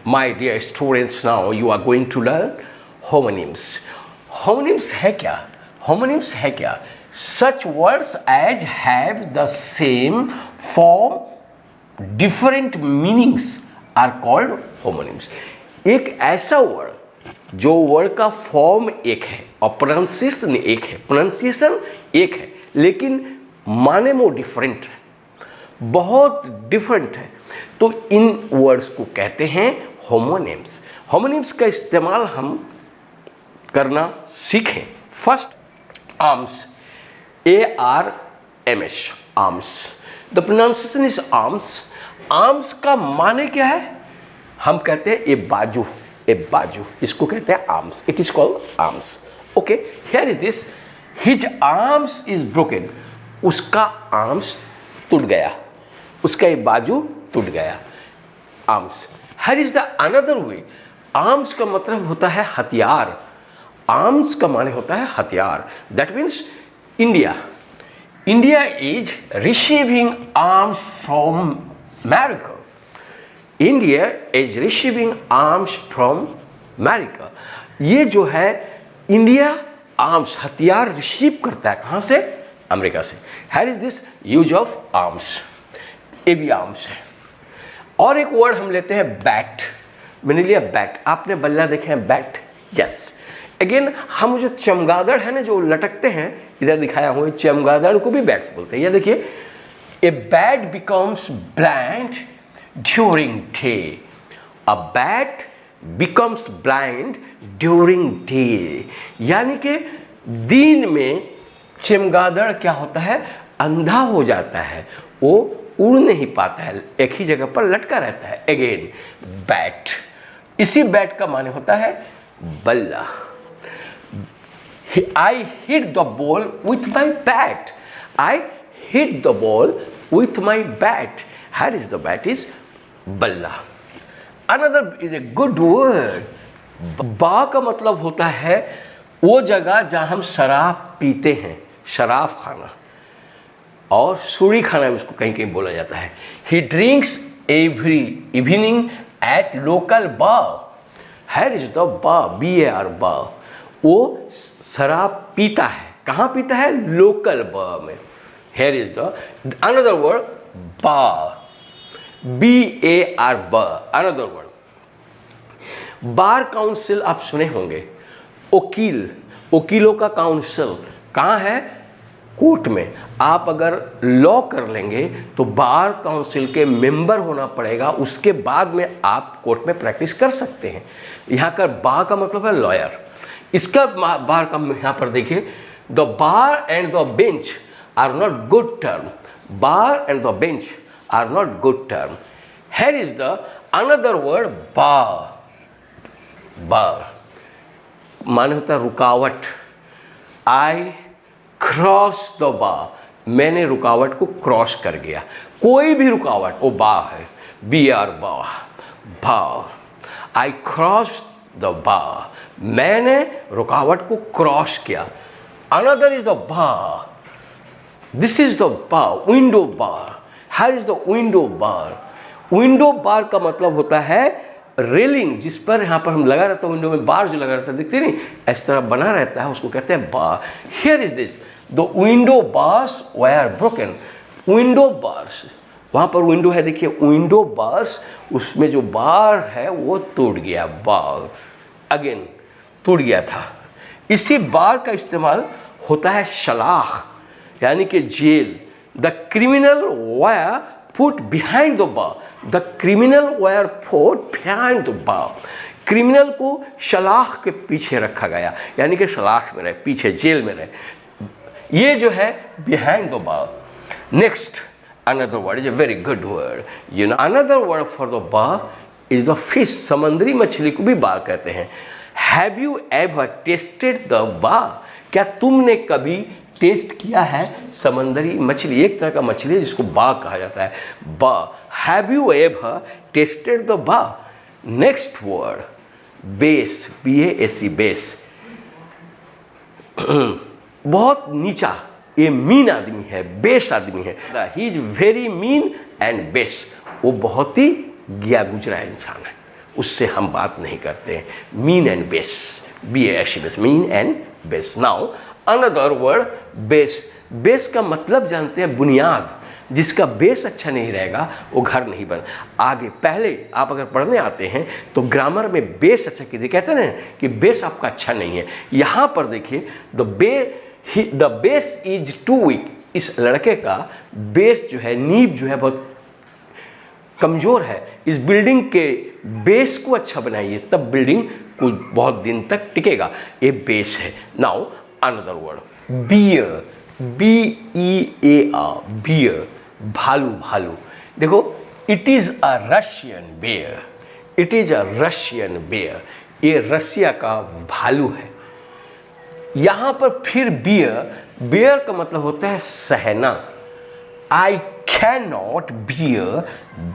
My dear students, now you are going to learn homonyms. Homonyms है क्या? Homonyms है क्या? Such words as have the same form, different meanings are called homonyms. एक ऐसा word जो word का form एक है और प्रोनाउंसिएशन एक है, लेकिन माने में डिफरेंट है, बहुत डिफरेंट है, तो इन वर्ड्स को कहते हैं होमोनिम्स। होमोनिम्स का इस्तेमाल हम करना सीखें। First, arms, ARMS, arms. The pronunciation is arms. Arms का माने क्या है? हम कहते हैं ए बाजू, इसको कहते हैं arms. It is called arms. Okay, here is this, his arms is broken. उसका आर्म्स टूट गया, उसका ये बाजू टूट गया, arms. Here is the another way. Arms का मतलब होता है हथियार। आर्म्स का माने होता है हथियार। That means India is receiving arms from America. India is receiving arms from America. ये जो है इंडिया आर्म्स, हथियार रिसीव करता है कहाँ से? अमेरिका से। Here is this use of arms, ये भी आर्म्स है। और एक वर्ड हम लेते हैं बैट। मैंने लिया बैट। आपने बल्ला देखे हैं बैट? यस। अगेन हम जो चमगादड़ है ना, जो लटकते हैं, इधर दिखाया हूँ, चमगादड़ को भी बैट्स बोलते हैं। ये देखिए, a bat becomes blind during day. A bat becomes blind during day, यानी कि दिन में चमगादड़ क्या होता है? अंधा हो जाता है, वो उड़ नहीं पाता है, एक ही जगह पर लटका रहता है। अगेन बैट, इसी बैट का माने होता है बल्ला। I hit the ball with my bat. I hit the ball with my bat. Here is the bat is balla. Another is a good word. बा का मतलब होता है वो जगह जहाँ हम शराब पीते हैं, शराब खाना, और सूड़ी खाना भी उसको कहीं कहीं बोला जाता है। He drinks every evening at local bar. Here is the bar, B-A-R, bar. वो शराब पीता है, कहाँ पीता है? लोकल बार में। Here is the another word, bar, B-A-R, bar, another word. Bar council आप सुने होंगे। वकील, वकीलों का काउंसिल कहाँ है? कोर्ट में। आप अगर लॉ कर लेंगे तो बार काउंसिल के मेंबर होना पड़ेगा, उसके बाद में आप कोर्ट में प्रैक्टिस कर सकते हैं। यहाँ का बार का मतलब है लॉयर। इसका बार का यहाँ पर देखिए, the bar and the bench are not good term. Bar and the bench are not good term. Here is the another word, bar. Bar माने होता है रुकावट। आई क्रॉस द बार, मैंने रुकावट को क्रॉस कर गया। कोई भी रुकावट, वो बार है, B-A-R, bar, bar. I cross the bar, मैंने रुकावट को क्रॉस किया। Another is the bar, this is the bar, window bar. Here is the window bar. Window bar का मतलब होता है रेलिंग, जिस पर यहाँ पर हम लगा रहता है, विंडो में बार जो लगा रहता है, दिखते नहीं, इस तरह बना रहता है, उसको कहते हैं bar. Here is this, the window bars were broken. Window bars, वहाँ पर विंडो है, देखिए विंडो बार्स, उसमें जो बार है वो टूट गया, बार अगेन टूट गया था। इसी बार का इस्तेमाल होता है सलाख, यानी कि जेल। The criminal were put behind the bar. The criminal were put behind the bar. Criminal को सलाख के पीछे रखा गया, यानी कि सलाख में रहे, पीछे जेल में रहे। ये जो है behind the bar. Next, another word is a very good word, you know. Another word for the bar is the fish. समुद्री मछली को भी बार कहते हैं। Have you ever tested the बार? क्या तुमने कभी टेस्ट किया है समुद्री मछली? एक तरह का मछली है जिसको बार कहा जाता है, bar. Have you ever tested the bar? Next word, base, B-A-S-E, base. बहुत नीचा, ये मीन आदमी है, बेस आदमी है। He is very mean and base, वो बहुत ही गया गुजरा इंसान है, उससे हम बात नहीं करते हैं। Mean and base, BASE, mean and base. Now another word base. Base का मतलब जानते हैं बुनियाद। जिसका बेस अच्छा नहीं रहेगा वो घर नहीं बन। आगे पहले आप अगर पढ़ने आते हैं तो ग्रामर में बेस अच्छा कीजिए, कहते हैं ना कि बेस आपका अच्छा नहीं है। यहाँ पर देखिए the base is too weak, इस लड़के का बेस जो है, नींव जो है बहुत कमज़ोर है। इस बिल्डिंग के बेस को अच्छा बनाइए, तब बिल्डिंग कुछ बहुत दिन तक टिकेगा। ये बेस है। Now another word bear, BEAR, bear, भालू। भालू देखो, it is a Russian bear, it is a Russian bear, ये रसिया का भालू है। यहाँ पर फिर बियर, बियर का मतलब होता है सहना। I cannot bear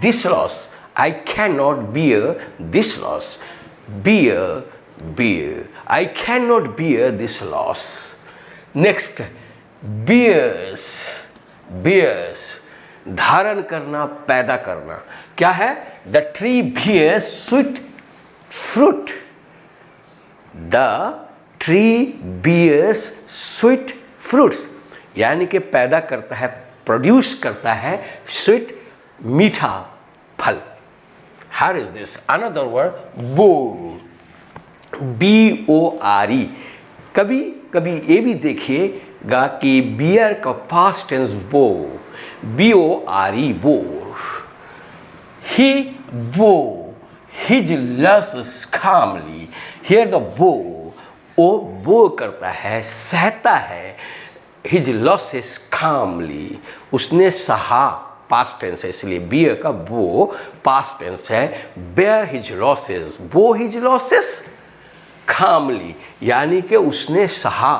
this loss. I cannot bear this loss. Bear. I cannot bear this loss. Next, bears. धारण करना, पैदा करना। क्या है? The tree bears sweet fruit. The tree bears sweet fruits. यानी कि पैदा करता है, प्रोड्यूस करता है स्वीट, मीठा फल। Here is this another word bore, BORE। कभी कभी ये भी देखिएगा कि बियर का past tense bore, BORE, bore. He bore his losses calmly। Here the bore, वो बोर करता है, सहता है। His losses calmly, उसने सहा, पास्ट टेंस है इसलिए बियर का बो पास्ट टेंस है। bear his losses, bore his losses calmly, यानी कि उसने सहा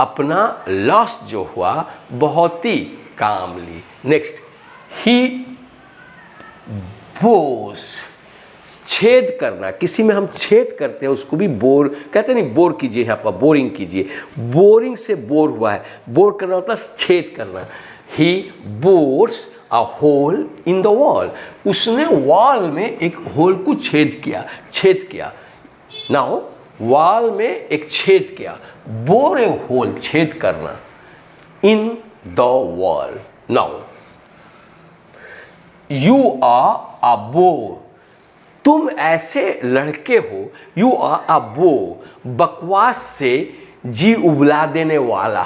अपना लॉस जो हुआ बहुत ही कामली। नेक्स्ट, ही बोस, छेद करना। किसी में हम छेद करते हैं उसको भी बोर कहते नहीं, बोर कीजिए, यहाँ पर बोरिंग कीजिए। बोरिंग से बोर हुआ है, बोर करना होता है छेद करना। He bores a hole in the wall, उसने वॉल में एक होल को छेद किया। नाउ वॉल में एक छेद किया, बोर ए होल, छेद करना, in the wall. Now you are a bore, तुम ऐसे लड़के हो। यू आर अ बो, बकवास से जी उबला देने वाला।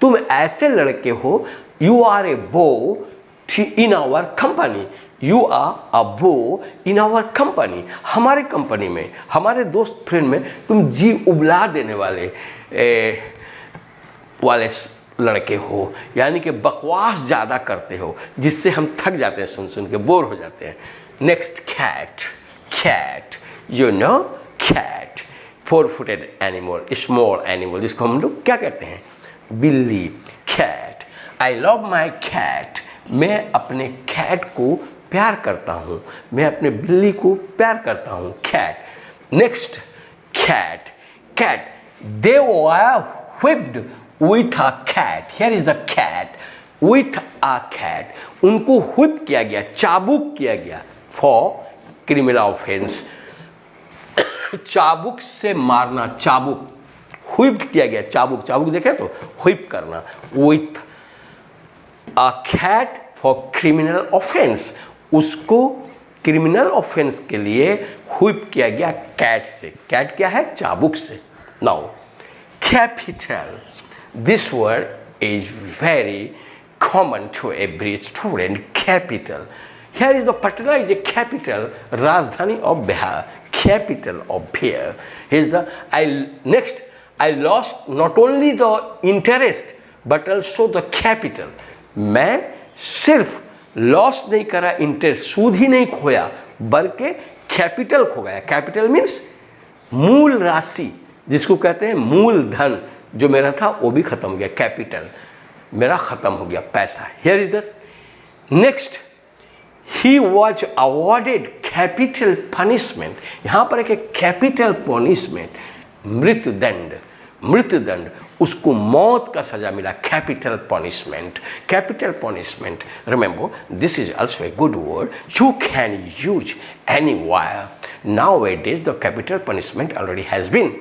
तुम ऐसे लड़के हो। You are a beau in our company, you are a beau in our company, हमारे कंपनी में, हमारे दोस्त फ्रेंड में तुम जी उबला देने वाले लड़के हो। यानी कि बकवास ज़्यादा करते हो, जिससे हम थक जाते हैं, सुन सुन के बोर हो जाते हैं। Next, cat, you know cat, 4-footed animal, small animal, जिसको हम लोग क्या कहते हैं, बिल्ली। Cat, I love my cat, मैं अपने कैट को प्यार करता हूँ, मैं अपने बिल्ली को प्यार करता हूँ। Cat. Next, cat, they were whipped with a cat, here is the cat, with a cat, उनको whip किया गया, चाबुक किया गया, for क्रिमिनल ऑफेंस, चाबुक से मारना, चाबुक, व्हिप किया गया, चाबुक देखे तो व्हिप करना। With a cat for criminal offence, उसको क्रिमिनल ऑफेंस के लिए व्हिप किया गया कैट से। कैट क्या है? चाबुक से। Now capital, this word is very common to every student. Capital, here is the Patna is a capital, Rajdhani of Bihar, capital of Bihar. Here's the next, I lost not only the interest but also the capital. मैं सिर्फ loss नहीं करा, interest, सूद ही नहीं खोया, बल्कि capital खो गया। Capital means मूल राशि, जिसको कहते हैं मूल धन, जो मेरा था वो भी खत्म हो गया। कैपिटल मेरा खत्म हो गया, पैसा। Here is this. Next, he was awarded capital punishment, यहाँ पर एक कैपिटल पनिशमेंट, मृत्युदंड, उसको मौत का सजा मिला। Capital punishment, remember this is also a good word, you can use anywhere Nowadays the capital punishment already has been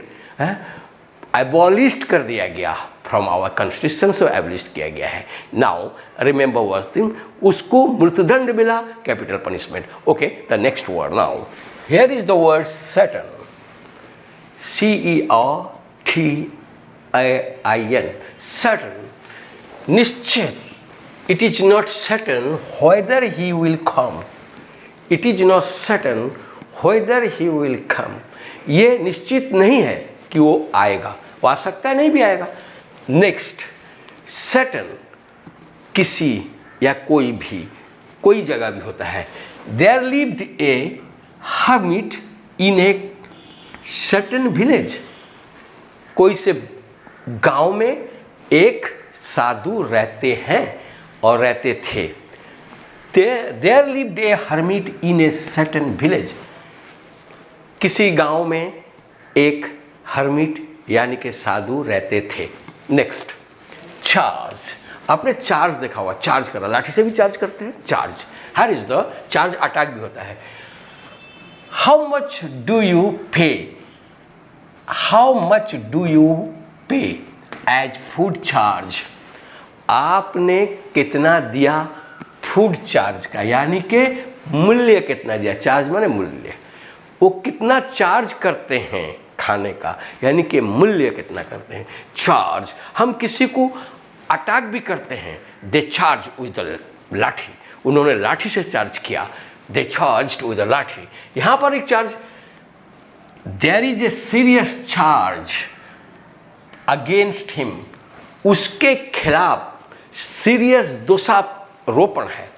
abolished कर दिया गया, from our constitution से abolished किया गया है. Now remember one thing, उसको मृत्युदंड मिला, capital punishment. Okay, the next word now. Here is the word certain. C-E-R-T-A-I-N. Certain. निश्चित. It is not certain whether he will come. It is not certain whether he will come. ये निश्चित नहीं है कि वो आएगा, वो आ सकता है, नहीं भी आएगा. नेक्स्ट, certain किसी या कोई भी, कोई जगह भी होता है. There lived a hermit in a certain village. कोई से गांव में एक साधु रहते हैं और रहते थे. There lived a hermit in a certain village. किसी गांव में एक हर्मिट यानी कि साधु रहते थे. Next, charge. आपने चार्ज देखा हुआ, चार्ज करा, लाठी से भी चार्ज करते हैं. Charge, here is the charge. Attack भी होता है. हाउ मच डू यू पे? हाउ मच डू यू पे एज फूड चार्ज? आपने कितना दिया फूड चार्ज का, यानी कि मूल्य कितना दिया. चार्ज माने मूल्य. वो कितना चार्ज करते हैं खाने का, यानी कि मूल्य कितना करते हैं. चार्ज. हम किसी को अटैक भी करते हैं. दे चार्ज विद द लाठी. उन्होंने लाठी से चार्ज किया. दे चार्ज विद द लाठी. यहाँ पर एक charge. There is a serious charge against him. उसके खिलाफ सीरियस दोषारोपण है.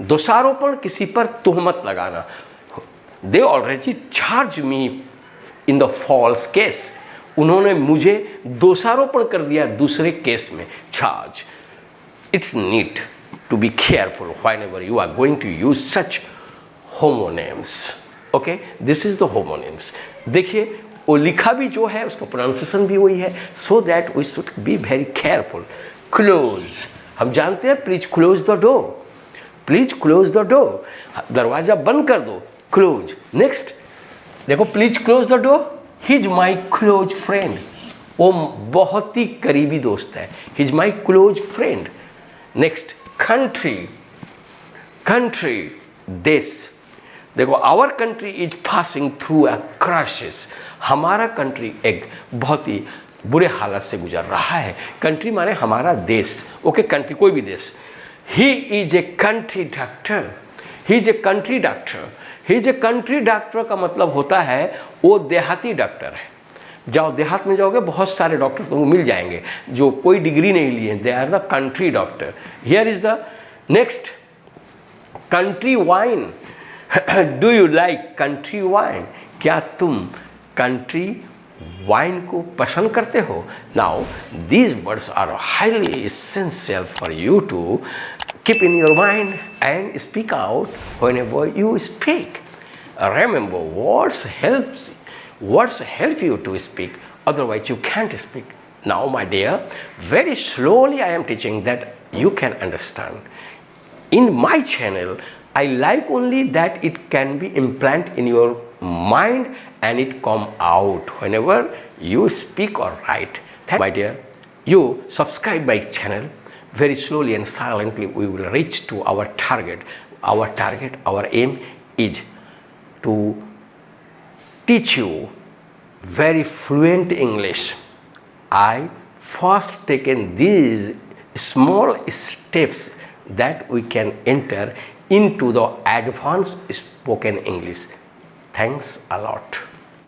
दोषारोपण किसी पर तुहमत लगाना. They already charge me in the false case. उन्होंने मुझे दोषारोपण कर दिया दूसरे केस में. Charge. It's need to be careful whenever you are going to use such homonyms. Okay, this is the homonyms. देखिए वो लिखा भी जो है उसका प्रोनाउंसिएशन भी वही है. So that we should be very careful. Close. हम जानते हैं please close the door. Please close the door. दरवाजा बंद कर दो. क्लोज. नेक्स्ट देखो, please close the door. He is my close friend. वो बहुत ही करीबी दोस्त है. He is my close friend. Next, country. Country, देश. देखो, our country is passing through a crisis. हमारा कंट्री एक बहुत ही बुरे हालत से गुजर रहा है. कंट्री माने हमारा देश. ओके, कंट्री कोई भी देश. He is a country doctor. He is a country doctor. He is a country doctor का मतलब होता है वो देहाती डॉक्टर है. जाओ देहात में जाओगे, बहुत सारे डॉक्टर तुमको मिल जाएंगे जो कोई डिग्री नहीं लिए. They are the country doctor. Here is the next, country wine. Do you like country wine? क्या तुम कंट्री वाइन को पसंद करते हो? Now these words are highly essential for you to keep in your mind and speak out whenever you speak. Remember, words help you to speak, otherwise you can't speak. Now my dear, very slowly I am teaching that you can understand. In my channel I like only that it can be implanted in your mind and it come out whenever you speak or write. My dear, you subscribe my channel. Very slowly and silently we will reach to our target. Our aim is to teach you very fluent English. I first taken these small steps that we can enter into the advanced spoken English. Thanks a lot.